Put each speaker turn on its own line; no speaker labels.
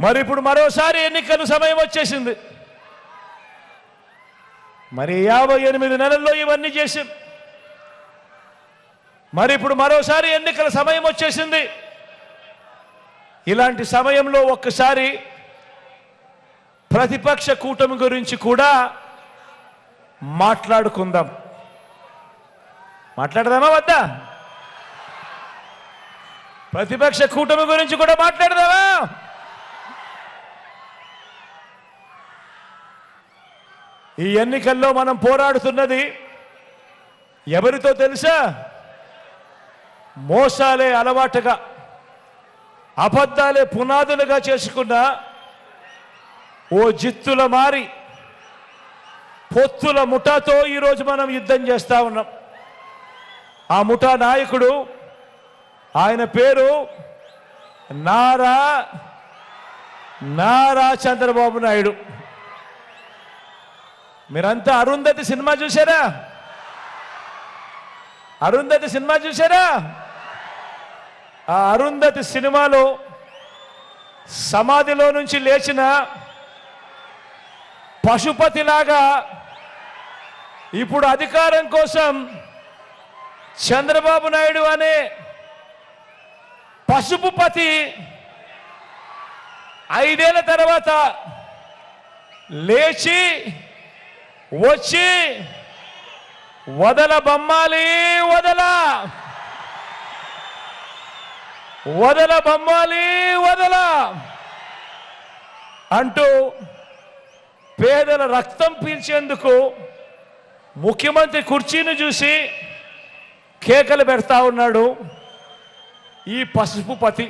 మరి ఇప్పుడు మరోసారి ఎన్నికల సమయం వచ్చేసింది. మరి 58 నెలల్లో ఇవన్నీ చేశాం. మరి ఇప్పుడు మరోసారి ఎన్నికల సమయం వచ్చేసింది. ఇలాంటి సమయంలో ఒక్కసారి ప్రతిపక్ష కూటమి గురించి కూడా మాట్లాడుకుందాం. మాట్లాడదామా వద్దా? ప్రతిపక్ష కూటమి గురించి కూడా మాట్లాడదామా? ఈ ఎన్నికల్లో మనం పోరాడుతున్నది ఎవరితో తెలుసా? మోసాలే అలవాటుగా, అబద్ధాలే పునాదులుగా చేసుకున్న ఓ జిత్తుల మారి పొత్తుల ముఠాతో ఈరోజు మనం యుద్ధం చేస్తా ఉన్నాం. ఆ ముఠా నాయకుడు, ఆయన పేరు నారా చంద్రబాబు నాయుడు. మీరంతా అరుంధతి సినిమా చూసారా? అరుంధతి సినిమా చూసారా? ఆ అరుంధతి సినిమాలో సమాధిలో నుంచి లేచిన పశుపతిలాగా ఇప్పుడు అధికారం కోసం చంద్రబాబు నాయుడు అనే పశుపతి 5 ఏళ్ల తర్వాత లేచి వచ్చి వదల బొమ్మాలి వదల అంటూ పేదల రక్తం పీల్చేందుకు ముఖ్యమంత్రి కుర్చీని చూసి కేకలు పెడతా ఉన్నాడు ఈ పశుపతి.